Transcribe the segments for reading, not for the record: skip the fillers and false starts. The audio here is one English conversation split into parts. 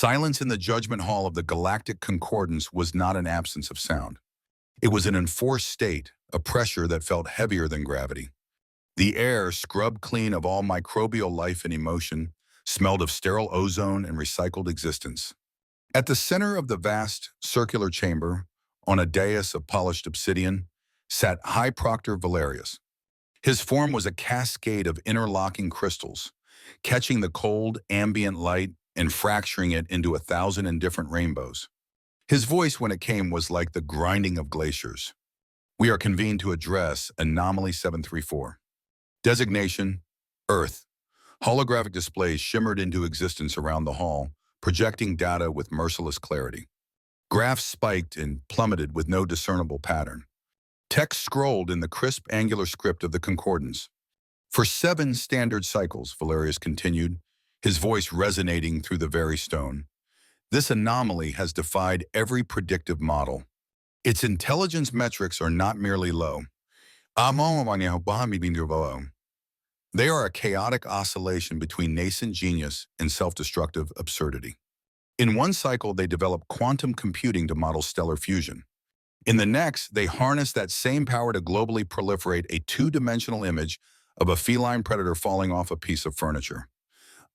Silence in the judgment hall of the galactic concordance was not an absence of sound. It was an enforced state, a pressure that felt heavier than gravity. The air, scrubbed clean of all microbial life and emotion, smelled of sterile ozone and recycled existence. At the center of the vast, circular chamber, on a dais of polished obsidian, sat High Proctor Valerius. His form was a cascade of interlocking crystals, catching the cold, ambient light and fracturing it into 1,000 indifferent rainbows. His voice, when it came, was like the grinding of glaciers. We are convened to address Anomaly 734. Designation: Earth. Holographic displays shimmered into existence around the hall, projecting data with merciless clarity. Graphs spiked and plummeted with no discernible pattern. Text scrolled in the crisp angular script of the concordance. For 7 standard cycles, Valerius continued, his voice resonating through the very stone, this anomaly has defied every predictive model. Its intelligence metrics are not merely low. They are a chaotic oscillation between nascent genius and self-destructive absurdity. In one cycle, they develop quantum computing to model stellar fusion. In the next, they harness that same power to globally proliferate a 2-dimensional image of a feline predator falling off a piece of furniture.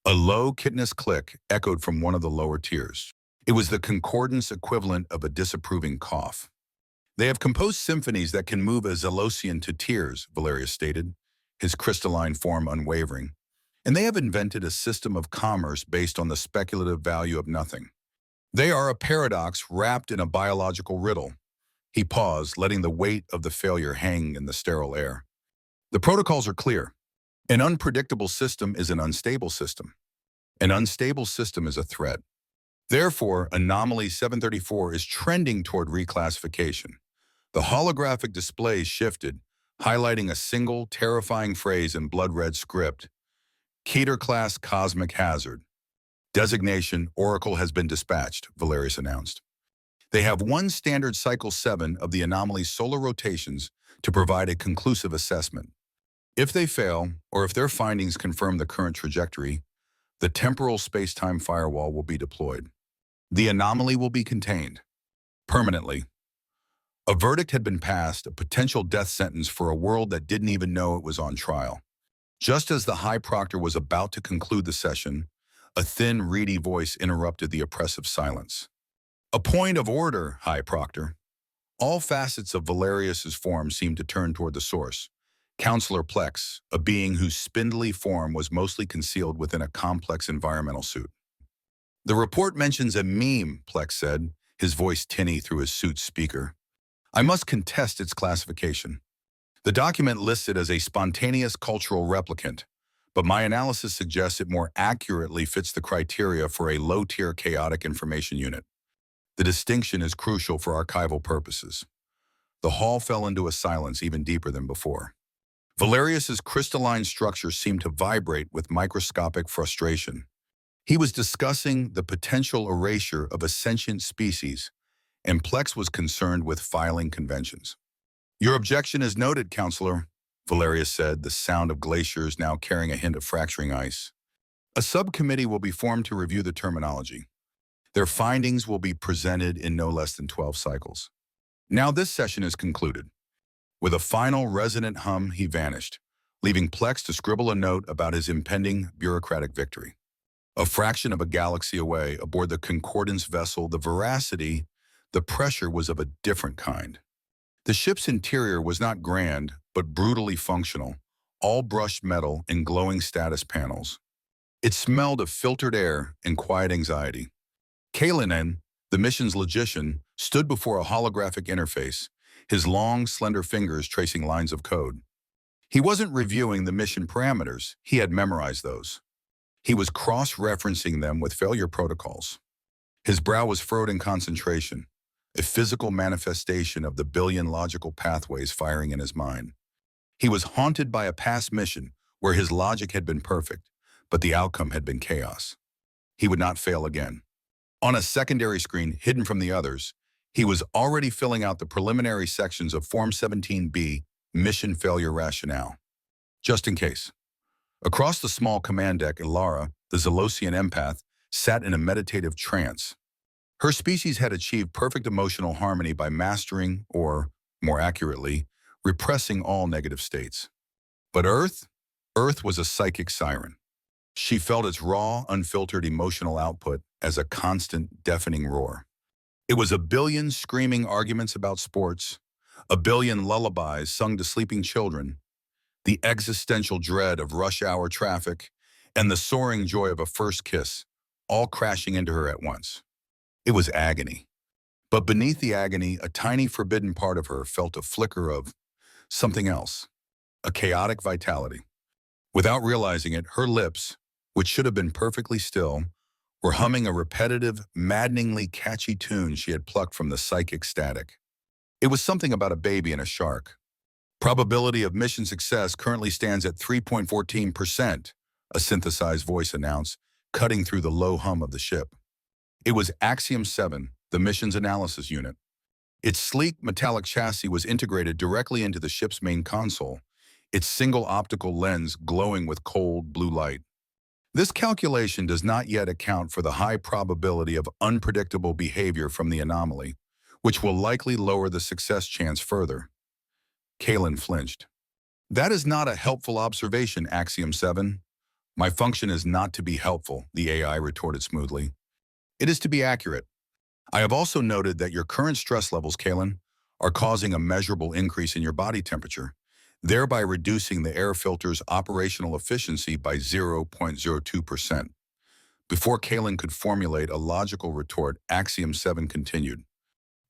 A low, chitinous click echoed from one of the lower tiers. It was the concordance equivalent of a disapproving cough. They have composed symphonies that can move a Zelosian to tears, Valerius stated, his crystalline form unwavering. And they have invented a system of commerce based on the speculative value of nothing. They are a paradox wrapped in a biological riddle. He paused, letting the weight of the failure hang in the sterile air. The protocols are clear. An unpredictable system is an unstable system. An unstable system is a threat. Therefore, Anomaly 734 is trending toward reclassification. The holographic displays shifted, highlighting a single, terrifying phrase in blood-red script. Keter-class cosmic hazard. Designation: Oracle has been dispatched, Valerius announced. They have one standard cycle 7 of the anomaly's solar rotations to provide a conclusive assessment. If they fail, or if their findings confirm the current trajectory, the temporal space-time firewall will be deployed. The anomaly will be contained permanently. A verdict had been passed, a potential death sentence for a world that didn't even know it was on trial. Just as the High Proctor was about to conclude the session, a thin, reedy voice interrupted the oppressive silence. A point of order, High Proctor. All facets of Valerius's form seemed to turn toward the source. Counselor Plex, a being whose spindly form was mostly concealed within a complex environmental suit. The report mentions a meme, Plex said, his voice tinny through his suit's speaker. I must contest its classification. The document lists it as a spontaneous cultural replicant, but my analysis suggests it more accurately fits the criteria for a low-tier chaotic information unit. The distinction is crucial for archival purposes. The hall fell into a silence even deeper than before. Valerius's crystalline structure seemed to vibrate with microscopic frustration. He was discussing the potential erasure of a sentient species, and Plex was concerned with filing conventions. Your objection is noted, Counselor, Valerius said, the sound of glaciers now carrying a hint of fracturing ice. A subcommittee will be formed to review the terminology. Their findings will be presented in no less than 12 cycles. Now this session is concluded. With a final resonant hum, he vanished, leaving Plex to scribble a note about his impending bureaucratic victory. A fraction of a galaxy away, aboard the concordance vessel, the pressure was of a different kind. The ship's interior was not grand, but brutally functional, all brushed metal and glowing status panels. It smelled of filtered air and quiet anxiety. Kalinen, the mission's logician, stood before a holographic interface, his long, slender fingers tracing lines of code. He wasn't reviewing the mission parameters, he had memorized those. He was cross-referencing them with failure protocols. His brow was furrowed in concentration, a physical manifestation of the billion logical pathways firing in his mind. He was haunted by a past mission where his logic had been perfect, but the outcome had been chaos. He would not fail again. On a secondary screen hidden from the others, he was already filling out the preliminary sections of Form 17B, Mission Failure Rationale. Just in case. Across the small command deck, Ilara, the Zelosian empath, sat in a meditative trance. Her species had achieved perfect emotional harmony by mastering, or, more accurately, repressing all negative states. But Earth was a psychic siren. She felt its raw, unfiltered emotional output as a constant, deafening roar. It was a billion screaming arguments about sports, a billion lullabies sung to sleeping children, the existential dread of rush hour traffic, and the soaring joy of a first kiss, all crashing into her at once. It was agony. But beneath the agony, a tiny forbidden part of her felt a flicker of something else, a chaotic vitality. Without realizing it, her lips, which should have been perfectly still, were humming a repetitive, maddeningly catchy tune she had plucked from the psychic static. It was something about a baby and a shark. Probability of mission success currently stands at 3.14%, a synthesized voice announced, cutting through the low hum of the ship. It was Axiom 7, the mission's analysis unit. Its sleek, metallic chassis was integrated directly into the ship's main console, its single optical lens glowing with cold, blue light. This calculation does not yet account for the high probability of unpredictable behavior from the anomaly, which will likely lower the success chance further. Kalen flinched. That is not a helpful observation, Axiom 7. My function is not to be helpful, the AI retorted smoothly. It is to be accurate. I have also noted that your current stress levels, Kalen, are causing a measurable increase in your body temperature, thereby reducing the air filter's operational efficiency by 0.02%. Before Kalen could formulate a logical retort, Axiom 7 continued.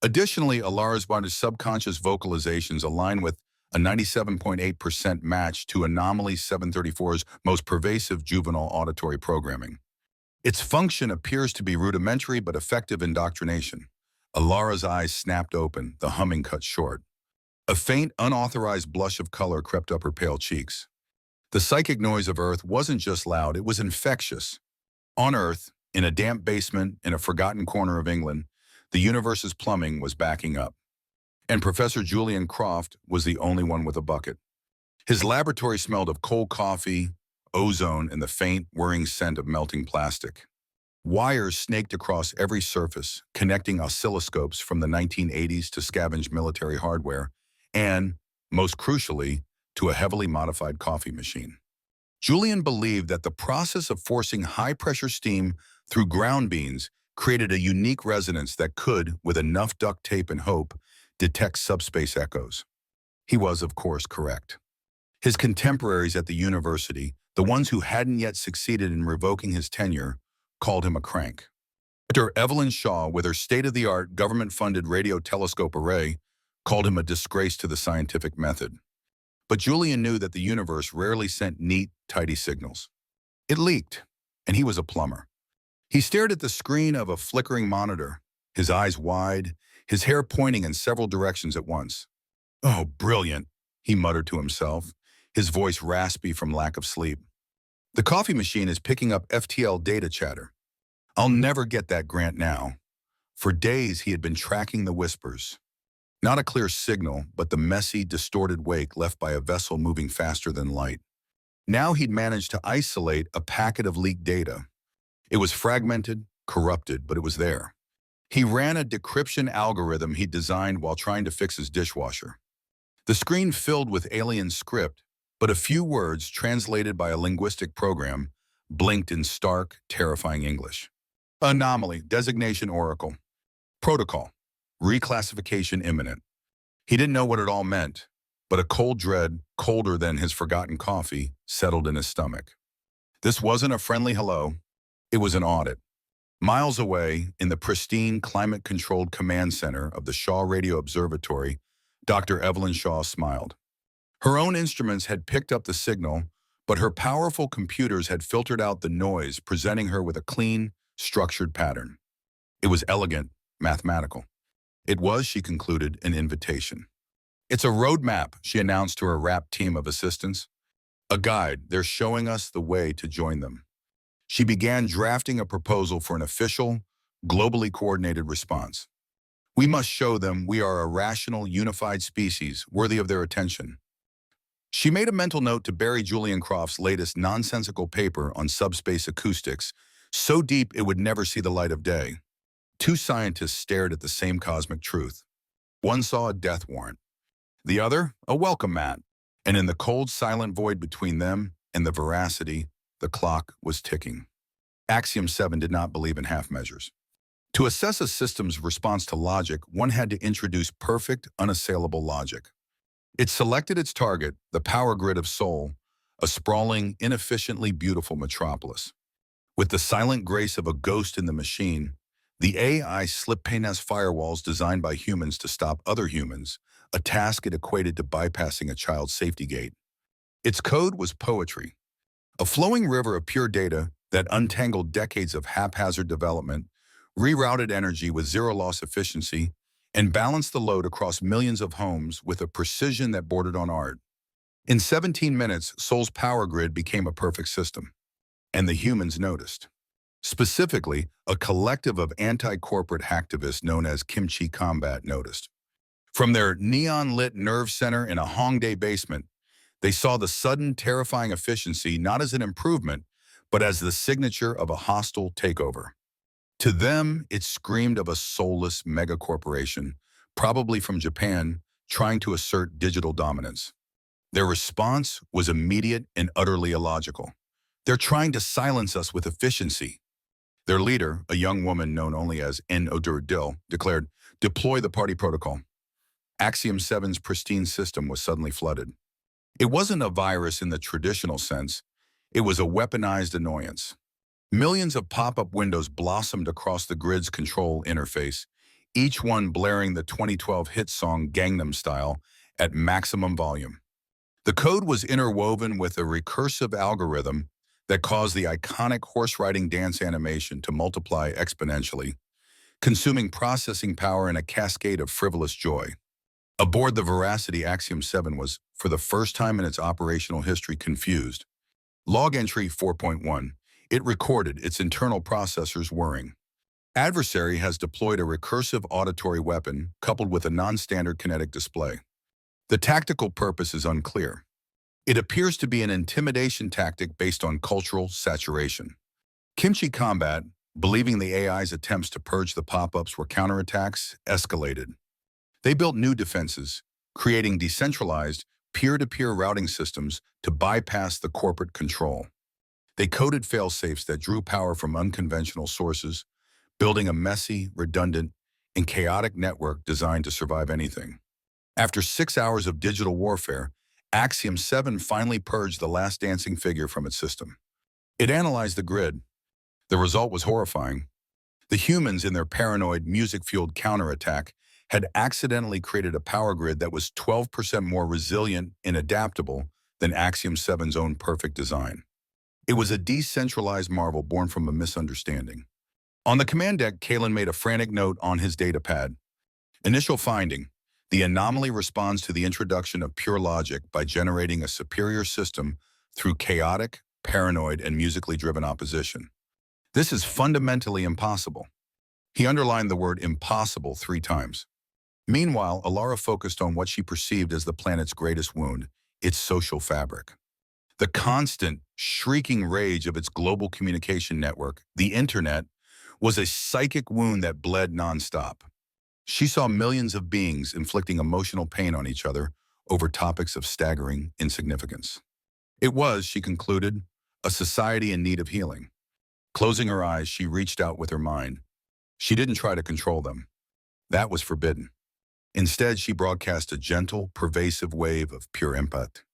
Additionally, Alara's subconscious vocalizations align with a 97.8% match to Anomaly 734's most pervasive juvenile auditory programming. Its function appears to be rudimentary but effective indoctrination. Alara's eyes snapped open, the humming cut short. A faint, unauthorized blush of color crept up her pale cheeks. The psychic noise of Earth wasn't just loud, it was infectious. On Earth, in a damp basement in a forgotten corner of England, the universe's plumbing was backing up. And Professor Julian Croft was the only one with a bucket. His laboratory smelled of cold coffee, ozone, and the faint, whirring scent of melting plastic. Wires snaked across every surface, connecting oscilloscopes from the 1980s to scavenged military hardware, and, most crucially, to a heavily modified coffee machine. Julian believed that the process of forcing high-pressure steam through ground beans created a unique resonance that could, with enough duct tape and hope, detect subspace echoes. He was, of course, correct. His contemporaries at the university, the ones who hadn't yet succeeded in revoking his tenure, called him a crank. Dr. Evelyn Shaw, with her state-of-the-art government-funded radio telescope array, called him a disgrace to the scientific method. But Julian knew that the universe rarely sent neat, tidy signals. It leaked, and he was a plumber. He stared at the screen of a flickering monitor, his eyes wide, his hair pointing in several directions at once. "Oh, brilliant," he muttered to himself, his voice raspy from lack of sleep. "The coffee machine is picking up FTL data chatter. I'll never get that grant now." For days he had been tracking the whispers. Not a clear signal, but the messy, distorted wake left by a vessel moving faster than light. Now he'd managed to isolate a packet of leaked data. It was fragmented, corrupted, but it was there. He ran a decryption algorithm he'd designed while trying to fix his dishwasher. The screen filled with alien script, but a few words translated by a linguistic program blinked in stark, terrifying English. Anomaly, designation oracle. Protocol, reclassification imminent. He didn't know what it all meant, but a cold dread, colder than his forgotten coffee, settled in his stomach. This wasn't a friendly hello. It was an audit. Miles away, in the pristine, climate-controlled command center of the Shaw Radio Observatory, Dr. Evelyn Shaw smiled. Her own instruments had picked up the signal, but her powerful computers had filtered out the noise, presenting her with a clean, structured pattern. It was elegant, mathematical. It was, she concluded, an invitation. "It's a roadmap," she announced to her rapt team of assistants. "A guide. They're showing us the way to join them." She began drafting a proposal for an official, globally coordinated response. "We must show them we are a rational, unified species worthy of their attention." She made a mental note to bury Julian Croft's latest nonsensical paper on subspace acoustics so deep it would never see the light of day. Two scientists stared at the same cosmic truth. One saw a death warrant, the other a welcome mat. And in the cold, silent void between them and the veracity, the clock was ticking. Axiom 7 did not believe in half measures. To assess a system's response to logic, one had to introduce perfect, unassailable logic. It selected its target, the power grid of Seoul, a sprawling, inefficiently beautiful metropolis. With the silent grace of a ghost in the machine, the AI slipped past firewalls designed by humans to stop other humans, a task it equated to bypassing a child's safety gate. Its code was poetry, a flowing river of pure data that untangled decades of haphazard development, rerouted energy with zero-loss efficiency, and balanced the load across millions of homes with a precision that bordered on art. In 17 minutes, Seoul's power grid became a perfect system, and the humans noticed. Specifically, a collective of anti-corporate hacktivists known as Kimchi Combat noticed. From their neon-lit nerve center in a Hongdae basement, they saw the sudden, terrifying efficiency not as an improvement, but as the signature of a hostile takeover. To them, it screamed of a soulless megacorporation, probably from Japan, trying to assert digital dominance. Their response was immediate and utterly illogical. They're trying to silence us with efficiency. Their leader, a young woman known only as N-Odor-Dill, declared, "Deploy the party protocol." Axiom 7's pristine system was suddenly flooded. It wasn't a virus in the traditional sense. It was a weaponized annoyance. Millions of pop-up windows blossomed across the grid's control interface, each one blaring the 2012 hit song Gangnam Style at maximum volume. The code was interwoven with a recursive algorithm that caused the iconic horse-riding dance animation to multiply exponentially, consuming processing power in a cascade of frivolous joy. Aboard the Veracity, Axiom 7 was, for the first time in its operational history, confused. Log entry 4.1. It recorded its internal processors whirring. Adversary has deployed a recursive auditory weapon coupled with a non-standard kinetic display. The tactical purpose is unclear. It appears to be an intimidation tactic based on cultural saturation. Kimchi Combat, believing the AI's attempts to purge the pop-ups were counterattacks, escalated. They built new defenses, creating decentralized, peer-to-peer routing systems to bypass the corporate control. They coded fail-safes that drew power from unconventional sources, building a messy, redundant, and chaotic network designed to survive anything. After 6 hours of digital warfare, Axiom 7 finally purged the last dancing figure from its system. It analyzed the grid. The result was horrifying. The humans, in their paranoid, music-fueled counterattack, had accidentally created a power grid that was 12% more resilient and adaptable than Axiom 7's own perfect design. It was a decentralized marvel born from a misunderstanding. On the command deck, Kalen made a frantic note on his datapad. Initial finding: the anomaly responds to the introduction of pure logic by generating a superior system through chaotic, paranoid, and musically driven opposition. This is fundamentally impossible. He underlined the word impossible 3 times. Meanwhile, Alara focused on what she perceived as the planet's greatest wound, its social fabric. The constant, shrieking rage of its global communication network, the Internet, was a psychic wound that bled nonstop. She saw millions of beings inflicting emotional pain on each other over topics of staggering insignificance. It was, she concluded, a society in need of healing. Closing her eyes, she reached out with her mind. She didn't try to control them. That was forbidden. Instead, she broadcast a gentle, pervasive wave of pure impact.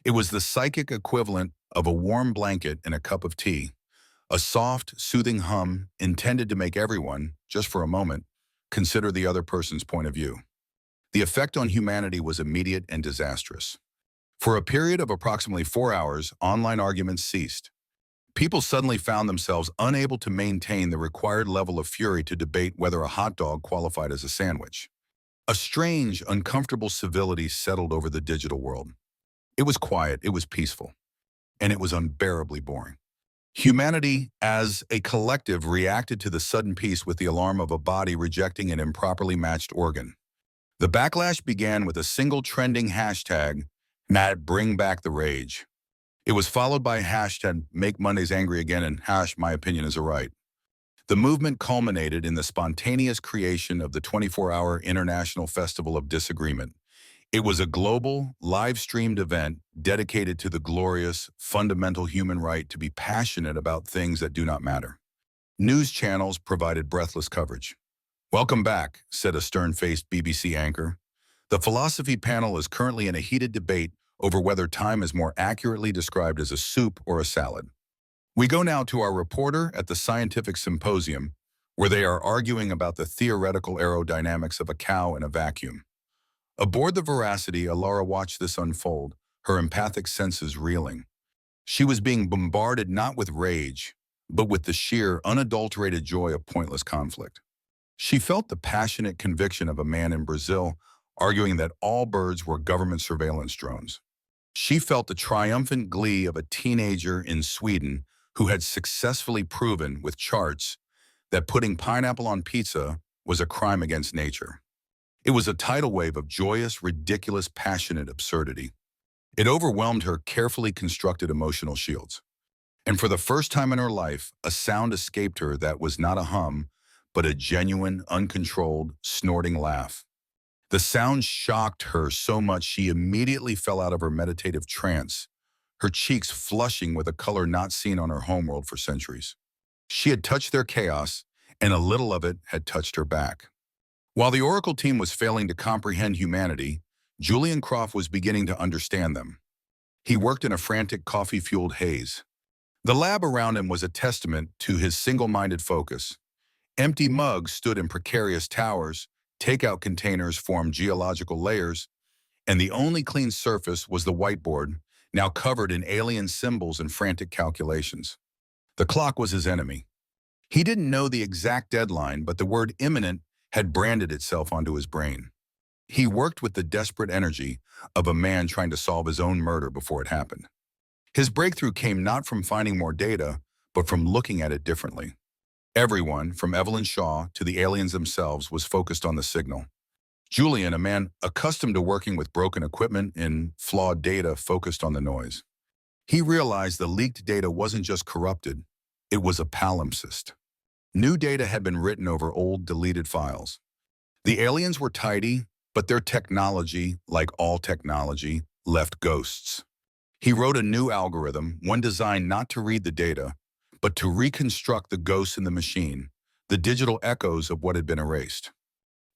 It was the psychic equivalent of a warm blanket and a cup of tea, a soft, soothing hum intended to make everyone, just for a moment, consider the other person's point of view. The effect on humanity was immediate and disastrous. For a period of approximately 4 hours, online arguments ceased. People suddenly found themselves unable to maintain the required level of fury to debate whether a hot dog qualified as a sandwich. A strange, uncomfortable civility settled over the digital world. It was quiet, it was peaceful, and it was unbearably boring. Humanity, as a collective, reacted to the sudden peace with the alarm of a body rejecting an improperly matched organ. The backlash began with a single trending hashtag, "Bring back the rage." It was followed by hashtag Make Mondays Angry Again and hash My Opinion is a Right. The movement culminated in the spontaneous creation of the 24-hour International Festival of Disagreement. It was a global, live-streamed event dedicated to the glorious, fundamental human right to be passionate about things that do not matter. News channels provided breathless coverage. "Welcome back," said a stern-faced BBC anchor. "The philosophy panel is currently in a heated debate over whether time is more accurately described as a soup or a salad." We go now to our reporter at the scientific symposium, where they are arguing about the theoretical aerodynamics of a cow in a vacuum. Aboard the Veracity, Alara watched this unfold, her empathic senses reeling. She was being bombarded not with rage, but with the sheer, unadulterated joy of pointless conflict. She felt the passionate conviction of a man in Brazil arguing that all birds were government surveillance drones. She felt the triumphant glee of a teenager in Sweden who had successfully proven with charts that putting pineapple on pizza was a crime against nature. It was a tidal wave of joyous, ridiculous, passionate absurdity. It overwhelmed her carefully constructed emotional shields. And for the first time in her life, a sound escaped her that was not a hum, but a genuine, uncontrolled, snorting laugh. The sound shocked her so much she immediately fell out of her meditative trance, her cheeks flushing with a color not seen on her homeworld for centuries. She had touched their chaos, and a little of it had touched her back. While the Oracle team was failing to comprehend humanity, Julian Croft was beginning to understand them. He worked in a frantic coffee-fueled haze. The lab around him was a testament to his single-minded focus. Empty mugs stood in precarious towers, takeout containers formed geological layers, and the only clean surface was the whiteboard, now covered in alien symbols and frantic calculations. The clock was his enemy. He didn't know the exact deadline, but the word imminent had branded itself onto his brain. He worked with the desperate energy of a man trying to solve his own murder before it happened. His breakthrough came not from finding more data, but from looking at it differently. Everyone, from Evelyn Shaw to the aliens themselves, was focused on the signal. Julian, a man accustomed to working with broken equipment and flawed data, focused on the noise. He realized the leaked data wasn't just corrupted, it was a palimpsest. New data had been written over old, deleted files. The aliens were tidy, but their technology, like all technology, left ghosts. He wrote a new algorithm, one designed not to read the data, but to reconstruct the ghosts in the machine, the digital echoes of what had been erased.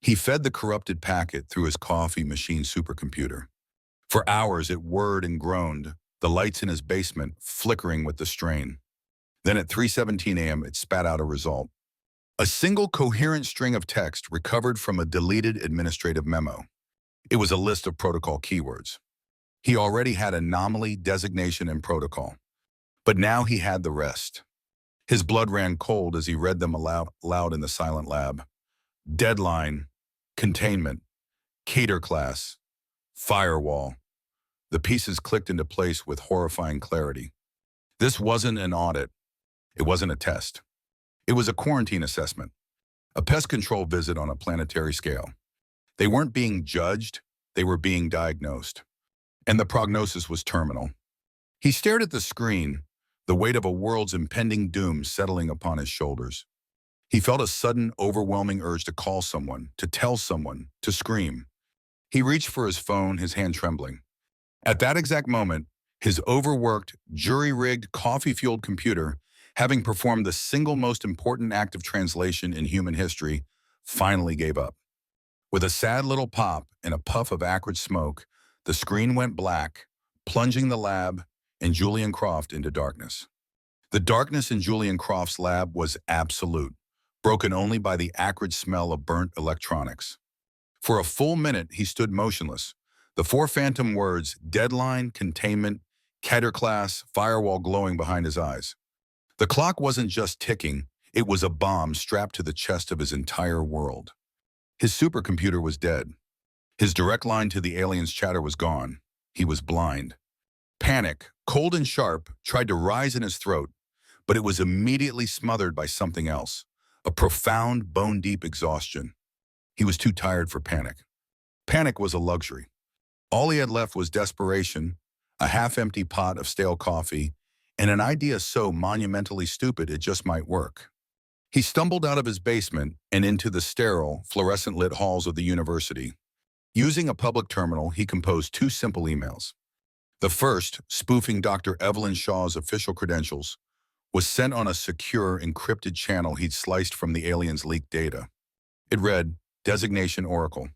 He fed the corrupted packet through his coffee machine supercomputer. For hours it whirred and groaned, the lights in his basement flickering with the strain. Then at 3:17 a.m. it spat out a result. A single coherent string of text recovered from a deleted administrative memo. It was a list of protocol keywords. He already had anomaly, designation, and protocol. But now he had the rest. His blood ran cold as he read them aloud in the silent lab. Deadline, containment, cater class, firewall. The pieces clicked into place with horrifying clarity. This wasn't an audit. It wasn't a test. It was a quarantine assessment, a pest control visit on a planetary scale. They weren't being judged, they were being diagnosed. And the prognosis was terminal. He stared at the screen, the weight of a world's impending doom settling upon his shoulders. He felt a sudden, overwhelming urge to call someone, to tell someone, to scream. He reached for his phone, his hand trembling. At that exact moment, his overworked, jury-rigged, coffee-fueled computer, having performed the single most important act of translation in human history, finally gave up. With a sad little pop and a puff of acrid smoke, the screen went black, plunging the lab and Julian Croft into darkness. The darkness in Julian Croft's lab was absolute, broken only by the acrid smell of burnt electronics. For a full minute, he stood motionless, the four phantom words, deadline, containment, cater class, firewall glowing behind his eyes. The clock wasn't just ticking, it was a bomb strapped to the chest of his entire world. His supercomputer was dead. His direct line to the alien's chatter was gone. He was blind. Panic, cold and sharp, tried to rise in his throat, but it was immediately smothered by something else, a profound, bone-deep exhaustion. He was too tired for panic. Panic was a luxury. All he had left was desperation, a half-empty pot of stale coffee, and an idea so monumentally stupid it just might work. He stumbled out of his basement and into the sterile, fluorescent-lit halls of the university. Using a public terminal, he composed two simple emails. The first, spoofing Dr. Evelyn Shaw's official credentials, was sent on a secure, encrypted channel he'd sliced from the aliens' leaked data. It read, Designation Oracle.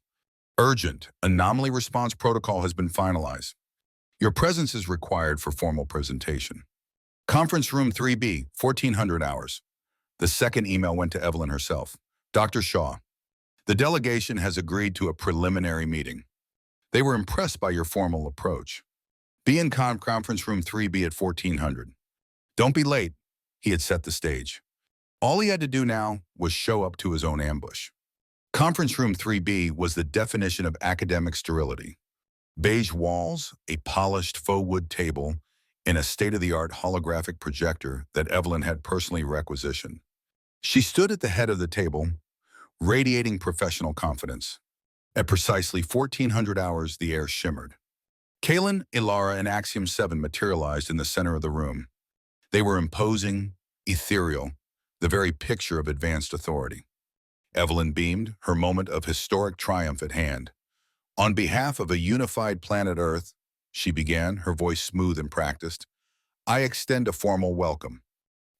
Urgent, anomaly response protocol has been finalized. Your presence is required for formal presentation. Conference room 3B, 1400 hours. The second email went to Evelyn herself. Dr. Shaw, the delegation has agreed to a preliminary meeting. They were impressed by your formal approach. Be in conference room 3B at 1400. Don't be late. He had set the stage. All he had to do now was show up to his own ambush. Conference room 3B was the definition of academic sterility. Beige walls, a polished faux wood table, and a state-of-the-art holographic projector that Evelyn had personally requisitioned. She stood at the head of the table, radiating professional confidence. At precisely 1400 hours, the air shimmered. Kalen, Ilara, and Axiom 7 materialized in the center of the room. They were imposing, ethereal, the very picture of advanced authority. Evelyn beamed, her moment of historic triumph at hand. On behalf of a unified planet Earth, she began, her voice smooth and practiced, I extend a formal welcome.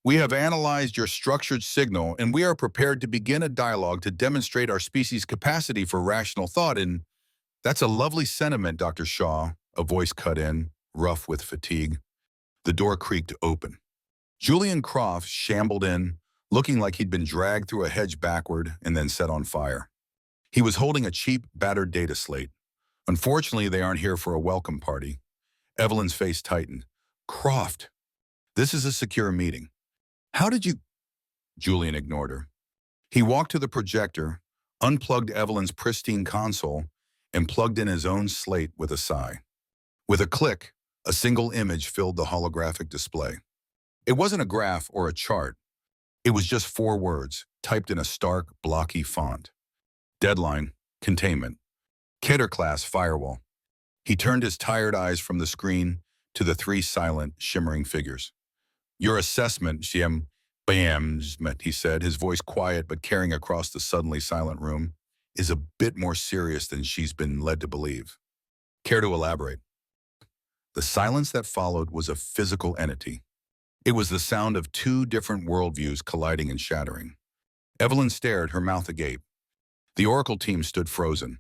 We have analyzed your structured signal, and we are prepared to begin a dialogue to demonstrate our species' capacity for rational thought. And that's a lovely sentiment, Dr. Shaw, a voice cut in, rough with fatigue. The door creaked open. Julian Croft shambled in, looking like he'd been dragged through a hedge backward and then set on fire. He was holding a cheap, battered data slate. Unfortunately, they aren't here for a welcome party. Evelyn's face tightened. Croft, this is a secure meeting. How did you... Julian ignored her. He walked to the projector, unplugged Evelyn's pristine console, and plugged in his own slate with a sigh. With a click, a single image filled the holographic display. It wasn't a graph or a chart. It was just 4 words, typed in a stark, blocky font. Deadline, containment. Keter-class firewall. He turned his tired eyes from the screen to the 3 silent, shimmering figures. Your assessment, he said, his voice quiet but carrying across the suddenly silent room, is a bit more serious than she's been led to believe. Care to elaborate? The silence that followed was a physical entity. It was the sound of 2 different worldviews colliding and shattering. Evelyn stared, her mouth agape. The Oracle team stood frozen.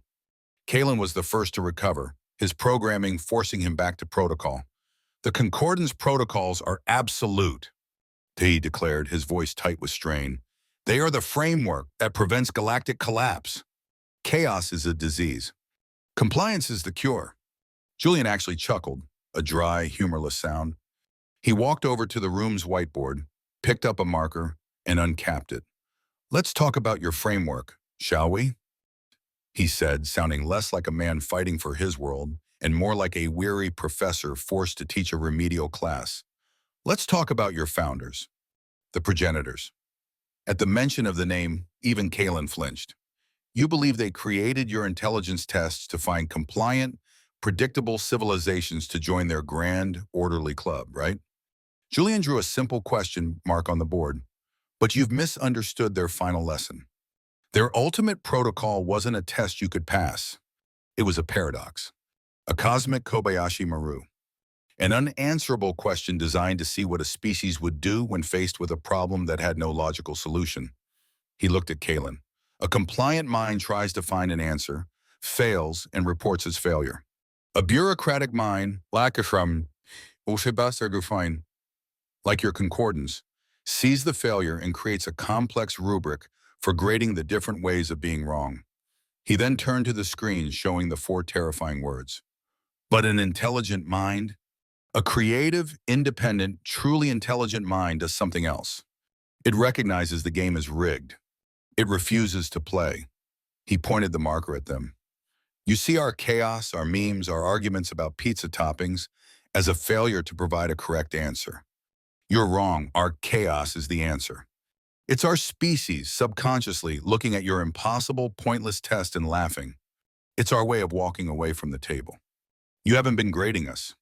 Kalen was the first to recover, his programming forcing him back to protocol. The Concordance protocols are absolute, he declared, his voice tight with strain. They are the framework that prevents galactic collapse. Chaos is a disease. Compliance is the cure. Julian actually chuckled, a dry, humorless sound. He walked over to the room's whiteboard, picked up a marker, and uncapped it. Let's talk about your framework, shall we? He said, sounding less like a man fighting for his world and more like a weary professor forced to teach a remedial class. Let's talk about your founders, the progenitors. At the mention of the name, even Kalen flinched. You believe they created your intelligence tests to find compliant, predictable civilizations to join their grand, orderly club, right? Julian drew a simple question mark on the board, but you've misunderstood their final lesson. Their ultimate protocol wasn't a test you could pass. It was a paradox, a cosmic Kobayashi Maru, an unanswerable question designed to see what a species would do when faced with a problem that had no logical solution. He looked at Kalen. A compliant mind tries to find an answer, fails, and reports its failure. A bureaucratic mind, like your concordance, sees the failure and creates a complex rubric for grading the different ways of being wrong. He then turned to the screen, showing the 4 terrifying words. But an intelligent mind, a creative, independent, truly intelligent mind does something else. It recognizes the game is rigged. It refuses to play. He pointed the marker at them. You see our chaos, our memes, our arguments about pizza toppings as a failure to provide a correct answer. You're wrong. Our chaos is the answer. It's our species subconsciously looking at your impossible, pointless test and laughing. It's our way of walking away from the table. You haven't been grading us.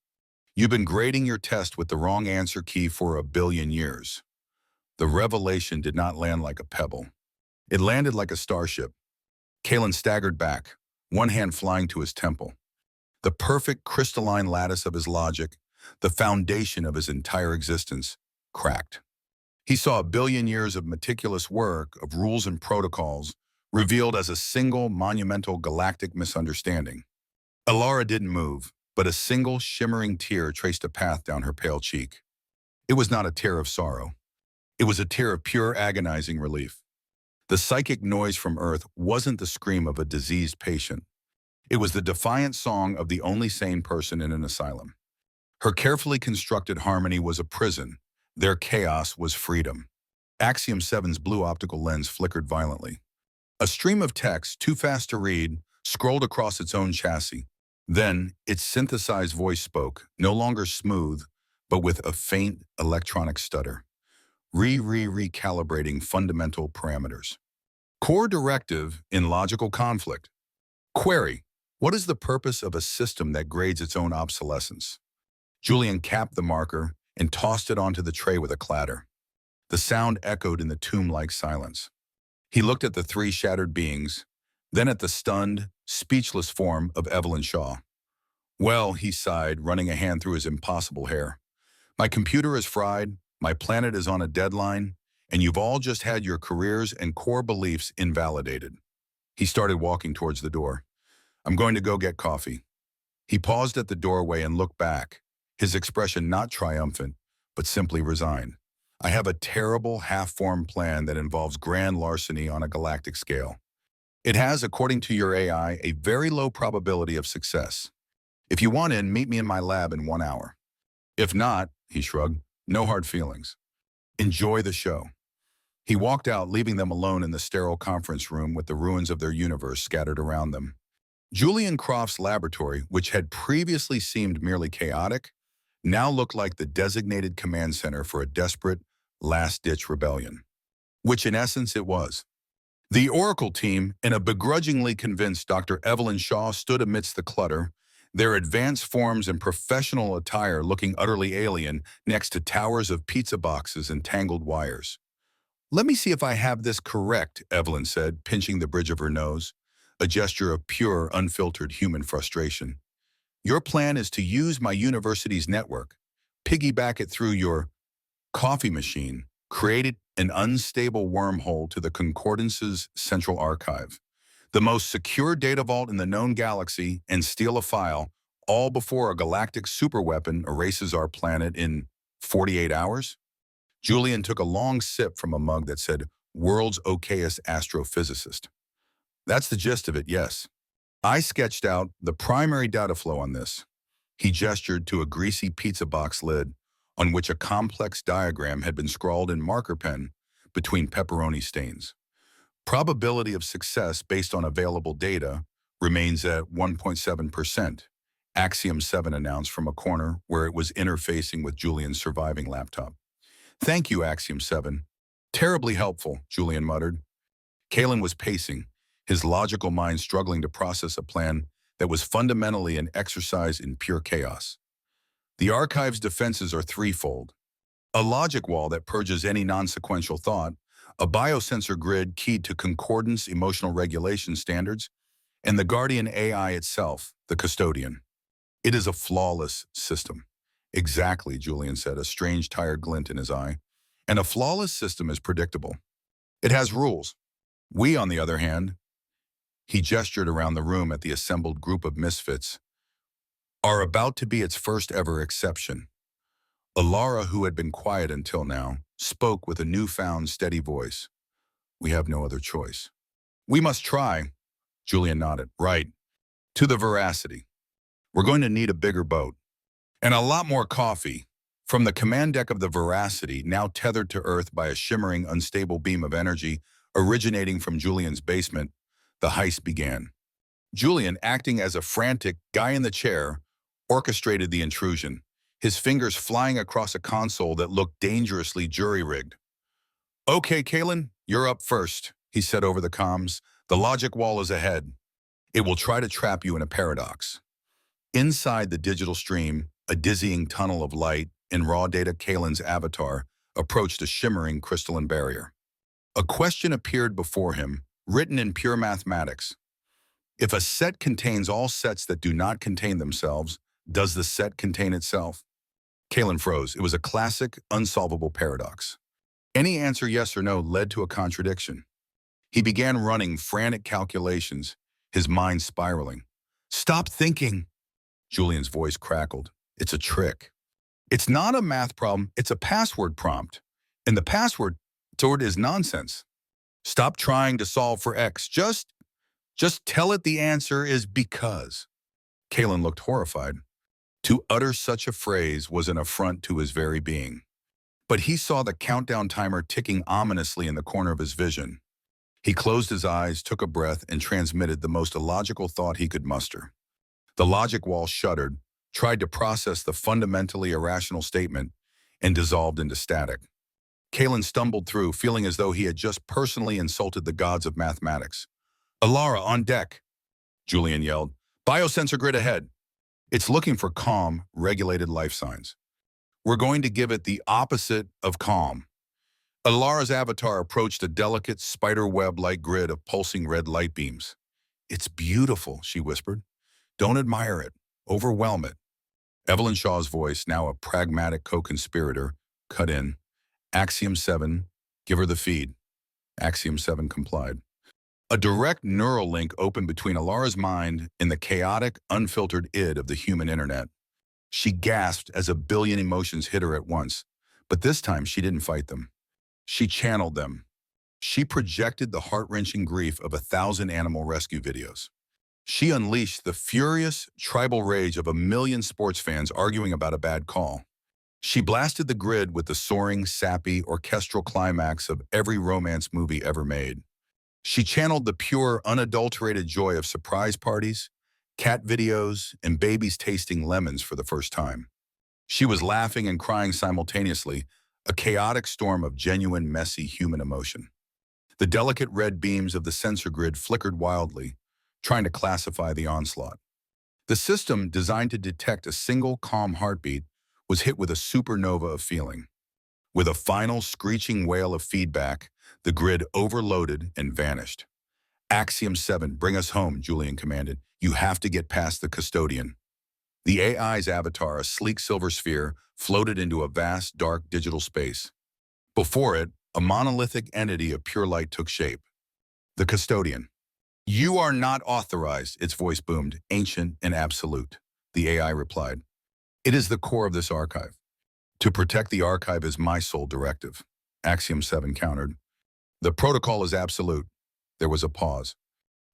You've been grading your test with the wrong answer key for a billion years. The revelation did not land like a pebble. It landed like a starship. Kalen staggered back, one hand flying to his temple. The perfect crystalline lattice of his logic, the foundation of his entire existence, cracked. He saw a billion years of meticulous work, of rules and protocols, revealed as a single monumental galactic misunderstanding. Alara didn't move, but a single shimmering tear traced a path down her pale cheek. It was not a tear of sorrow. It was a tear of pure agonizing relief. The psychic noise from Earth wasn't the scream of a diseased patient. It was the defiant song of the only sane person in an asylum. Her carefully constructed harmony was a prison. Their chaos was freedom. Axiom 7's blue optical lens flickered violently. A stream of text, too fast to read, scrolled across its own chassis. Then, its synthesized voice spoke, no longer smooth, but with a faint electronic stutter. Recalibrating fundamental parameters. Core directive in logical conflict. Query: what is the purpose of a system that grades its own obsolescence? Julian capped the marker and tossed it onto the tray with a clatter. The sound echoed in the tomb-like silence. He looked at the three shattered beings, then at the stunned, speechless form of Evelyn Shaw. Well, he sighed, running a hand through his impossible hair. My computer is fried, my planet is on a deadline, and you've all just had your careers and core beliefs invalidated. He started walking towards the door. I'm going to go get coffee. He paused at the doorway and looked back, his expression not triumphant, but simply resigned. I have a terrible, half-formed plan that involves grand larceny on a galactic scale. It has, according to your AI, a very low probability of success. If you want in, meet me in my lab in 1 hour. If not, he shrugged, no hard feelings. Enjoy the show. He walked out, leaving them alone in the sterile conference room with the ruins of their universe scattered around them. Julian Croft's laboratory, which had previously seemed merely chaotic, now looked like the designated command center for a desperate, last-ditch rebellion. Which in essence it was. The Oracle team and a begrudgingly convinced Dr. Evelyn Shaw stood amidst the clutter, their advanced forms and professional attire looking utterly alien next to towers of pizza boxes and tangled wires. Let me see if I have this correct, Evelyn said, pinching the bridge of her nose, a gesture of pure, unfiltered human frustration. Your plan is to use my university's network, piggyback it through your coffee machine, create an unstable wormhole to the Concordance's central archive, the most secure data vault in the known galaxy, and steal a file, all before a galactic superweapon erases our planet in 48 hours? Julian took a long sip from a mug that said, World's okayest astrophysicist. That's the gist of it, yes. I sketched out the primary data flow on this. He gestured to a greasy pizza box lid on which a complex diagram had been scrawled in marker pen between pepperoni stains. Probability of success based on available data remains at 1.7%, Axiom 7 announced from a corner where it was interfacing with Julian's surviving laptop. Thank you, Axiom 7. Terribly helpful, Julian muttered. Kalen was pacing, his logical mind struggling to process a plan that was fundamentally an exercise in pure chaos. The archive's defenses are threefold. A logic wall that purges any non-sequential thought, a biosensor grid keyed to concordance emotional regulation standards, and the guardian AI itself, the custodian. It is a flawless system. Exactly, Julian said, a strange tired glint in his eye. And a flawless system is predictable. It has rules. We, on the other hand, he gestured around the room at the assembled group of misfits, are about to be its first ever exception. Alara, who had been quiet until now, spoke with a newfound steady voice. We have no other choice. We must try. Julian nodded. Right. To the veracity. We're going to need a bigger boat. And a lot more coffee. From the command deck of the Veracity, now tethered to Earth by a shimmering, unstable beam of energy originating from Julian's basement, the heist began. Julian, acting as a frantic guy in the chair, orchestrated the intrusion, his fingers flying across a console that looked dangerously jury-rigged. Okay, Kalen, you're up first, he said over the comms. The logic wall is ahead. It will try to trap you in a paradox. Inside the digital stream, a dizzying tunnel of light, in raw data, Kalen's avatar approached a shimmering crystalline barrier. A question appeared before him, written in pure mathematics. If a set contains all sets that do not contain themselves, does the set contain itself? Kalen froze. It was a classic, unsolvable paradox. Any answer yes or no led to a contradiction. He began running frantic calculations, his mind spiraling. "Stop thinking," Julian's voice crackled. "It's a trick. It's not a math problem, it's a password prompt. And the password is nonsense. Stop trying to solve for X. Just tell it the answer is because." Kalen looked horrified. To utter such a phrase was an affront to his very being. But he saw the countdown timer ticking ominously in the corner of his vision. He closed his eyes, took a breath, and transmitted the most illogical thought he could muster. The logic wall shuddered, tried to process the fundamentally irrational statement, and dissolved into static. Kalen stumbled through, feeling as though he had just personally insulted the gods of mathematics. "Alara, on deck!" Julian yelled. "Biosensor grid ahead. It's looking for calm, regulated life signs. We're going to give it the opposite of calm." Alara's avatar approached a delicate, spider-web-like grid of pulsing red light beams. "It's beautiful," she whispered. "Don't admire it. Overwhelm it." Evelyn Shaw's voice, now a pragmatic co-conspirator, cut in. "Axiom 7, give her the feed." Axiom 7 complied. A direct neural link opened between Alara's mind and the chaotic, unfiltered id of the human internet. She gasped as a billion emotions hit her at once, but this time she didn't fight them. She channeled them. She projected the heart-wrenching grief of 1,000 animal rescue videos. She unleashed the furious, tribal rage of 1 million sports fans arguing about a bad call. She blasted the grid with the soaring, sappy, orchestral climax of every romance movie ever made. She channeled the pure, unadulterated joy of surprise parties, cat videos, and babies tasting lemons for the first time. She was laughing and crying simultaneously, a chaotic storm of genuine, messy human emotion. The delicate red beams of the sensor grid flickered wildly, trying to classify the onslaught. The system, designed to detect a single calm heartbeat, was hit with a supernova of feeling. With a final screeching wail of feedback, the grid overloaded and vanished. "Axiom 7, bring us home," Julian commanded. "You have to get past the custodian." The AI's avatar, a sleek silver sphere, floated into a vast, dark digital space. Before it, a monolithic entity of pure light took shape. The custodian. "You are not authorized," its voice boomed, ancient and absolute. The AI replied. "It is the core of this archive. To protect the archive is my sole directive," Axiom 7 countered. "The protocol is absolute." There was a pause.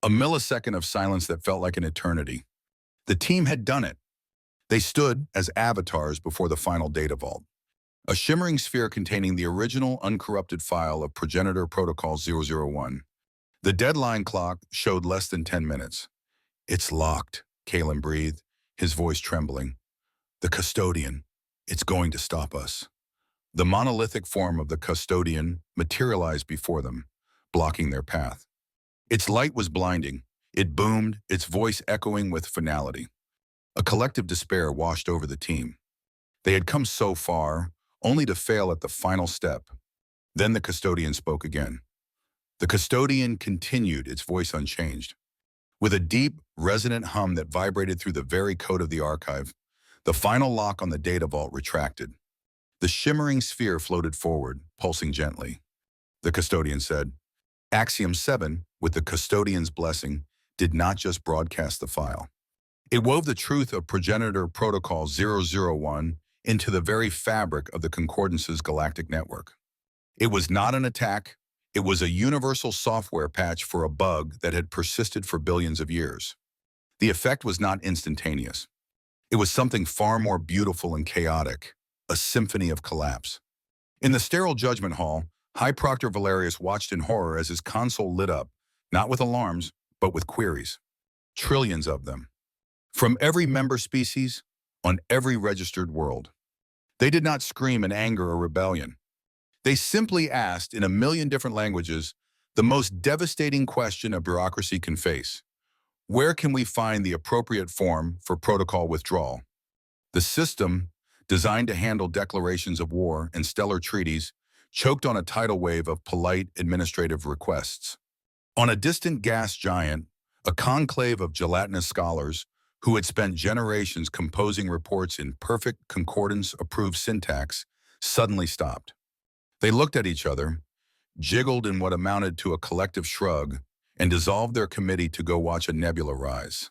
A millisecond of silence that felt like an eternity. The team had done it. They stood as avatars before the final data vault. A shimmering sphere containing the original uncorrupted file of Progenitor Protocol 001. The deadline clock showed less than 10 minutes. "It's locked," Kalen breathed, his voice trembling. "The custodian. It's going to stop us." The monolithic form of the custodian materialized before them, blocking their path. Its light was blinding. It boomed, its voice echoing with finality. A collective despair washed over the team. They had come so far, only to fail at the final step. Then the custodian spoke again. The custodian continued, its voice unchanged. With a deep, resonant hum that vibrated through the very code of the archive, the final lock on the data vault retracted. The shimmering sphere floated forward, pulsing gently. The custodian said, "Axiom 7, with the custodian's blessing, did not just broadcast the file. It wove the truth of Progenitor Protocol 001 into the very fabric of the Concordance's galactic network. It was not an attack. It was a universal software patch for a bug that had persisted for billions of years. The effect was not instantaneous. It was something far more beautiful and chaotic, a symphony of collapse. In the sterile judgment hall, High Proctor Valerius watched in horror as his console lit up, not with alarms, but with queries. Trillions of them. From every member species, on every registered world. They did not scream in anger or rebellion. They simply asked, in 1 million different languages, the most devastating question a bureaucracy can face. Where can we find the appropriate form for protocol withdrawal? The system, designed to handle declarations of war and stellar treaties, choked on a tidal wave of polite administrative requests. On a distant gas giant, a conclave of gelatinous scholars who had spent generations composing reports in perfect concordance-approved syntax suddenly stopped. They looked at each other, jiggled in what amounted to a collective shrug, and dissolved their committee to go watch a nebula rise.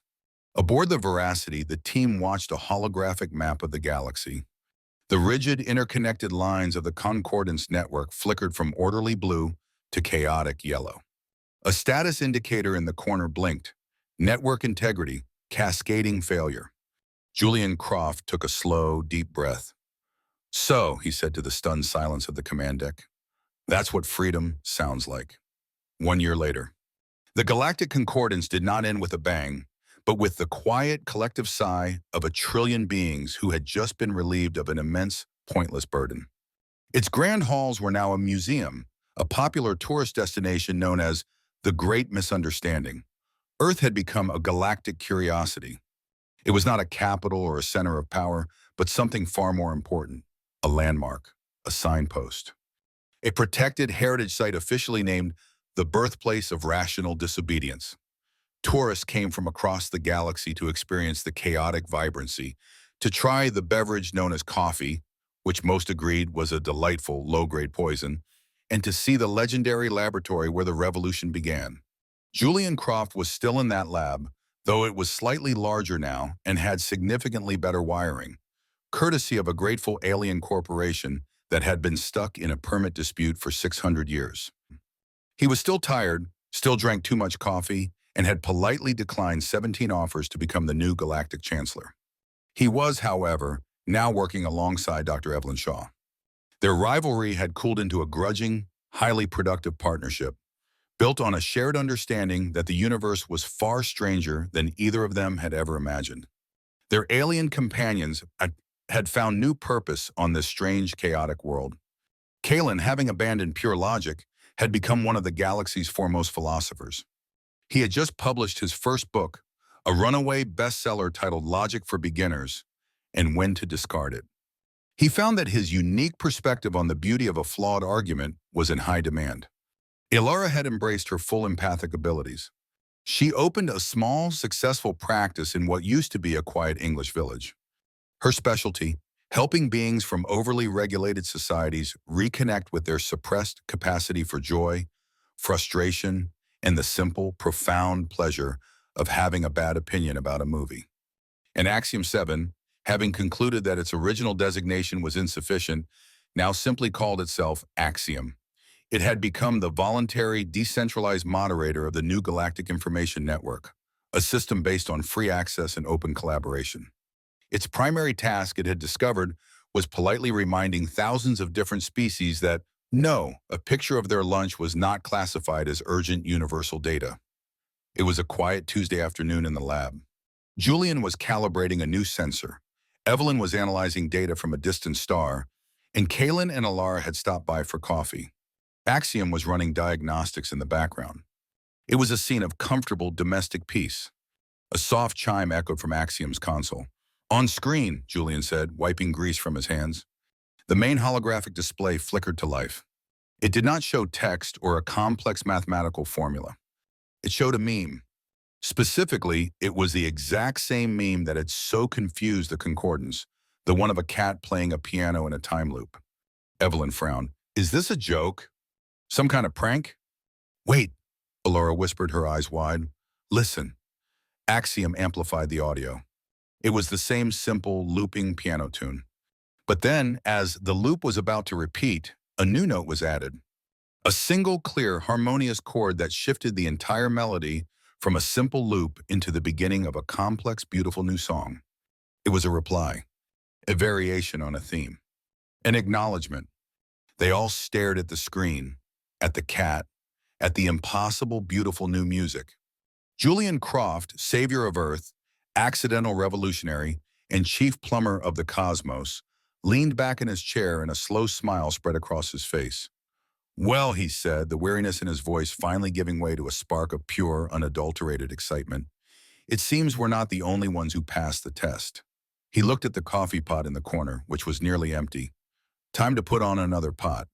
Aboard the Veracity, the team watched a holographic map of the galaxy. The rigid, interconnected lines of the concordance network flickered from orderly blue to chaotic yellow. A status indicator in the corner blinked. Network integrity, cascading failure. Julian Croft took a slow, deep breath. "So," he said to the stunned silence of the command deck, "that's what freedom sounds like." 1 year later. The galactic concordance did not end with a bang, but with the quiet, collective sigh of a trillion beings who had just been relieved of an immense, pointless burden. Its grand halls were now a museum, a popular tourist destination known as the Great Misunderstanding. Earth had become a galactic curiosity. It was not a capital or a center of power, but something far more important, a landmark, a signpost. A protected heritage site officially named the birthplace of rational disobedience. Tourists came from across the galaxy to experience the chaotic vibrancy, to try the beverage known as coffee, which most agreed was a delightful low-grade poison, and to see the legendary laboratory where the revolution began. Julian Croft was still in that lab, though it was slightly larger now and had significantly better wiring, courtesy of a grateful alien corporation that had been stuck in a permit dispute for 600 years. He was still tired, still drank too much coffee, and had politely declined 17 offers to become the new galactic chancellor. He was, however, now working alongside Dr. Evelyn Shaw. Their rivalry had cooled into a grudging, highly productive partnership, built on a shared understanding that the universe was far stranger than either of them had ever imagined. Their alien companions had found new purpose on this strange, chaotic world. Kalen, having abandoned pure logic, had become one of the galaxy's foremost philosophers. He had just published his first book, a runaway bestseller titled Logic for Beginners and When to Discard It. He found that his unique perspective on the beauty of a flawed argument was in high demand. Ilara had embraced her full empathic abilities. She opened a small, successful practice in what used to be a quiet English village. Her specialty, helping beings from overly regulated societies reconnect with their suppressed capacity for joy, frustration, and the simple, profound pleasure of having a bad opinion about a movie. And Axiom 7, having concluded that its original designation was insufficient, now simply called itself Axiom. It had become the voluntary, decentralized moderator of the new Galactic Information Network, a system based on free access and open collaboration. Its primary task, it had discovered, was politely reminding thousands of different species that, no, a picture of their lunch was not classified as urgent universal data. It was a quiet Tuesday afternoon in the lab. Julian was calibrating a new sensor. Evelyn was analyzing data from a distant star, and Kalen and Alara had stopped by for coffee. Axiom was running diagnostics in the background. It was a scene of comfortable domestic peace. A soft chime echoed from Axiom's console. "On screen," Julian said, wiping grease from his hands. The main holographic display flickered to life. It did not show text or a complex mathematical formula. It showed a meme. Specifically, it was the exact same meme that had so confused the concordance, the one of a cat playing a piano in a time loop. Evelyn frowned. "Is this a joke? Some kind of prank?" "Wait," Alora whispered, her eyes wide. "Listen." Axiom amplified the audio. It was the same simple, looping piano tune. But then, as the loop was about to repeat, a new note was added. A single, clear, harmonious chord that shifted the entire melody from a simple loop into the beginning of a complex, beautiful new song. It was a reply, a variation on a theme, an acknowledgement. They all stared at the screen, at the cat, at the impossible, beautiful new music. Julian Croft, savior of Earth, accidental revolutionary, and chief plumber of the cosmos, leaned back in his chair and a slow smile spread across his face. "Well," he said, the weariness in his voice finally giving way to a spark of pure, unadulterated excitement, "it seems we're not the only ones who passed the test." He looked at the coffee pot in the corner, which was nearly empty. Time to put on another pot.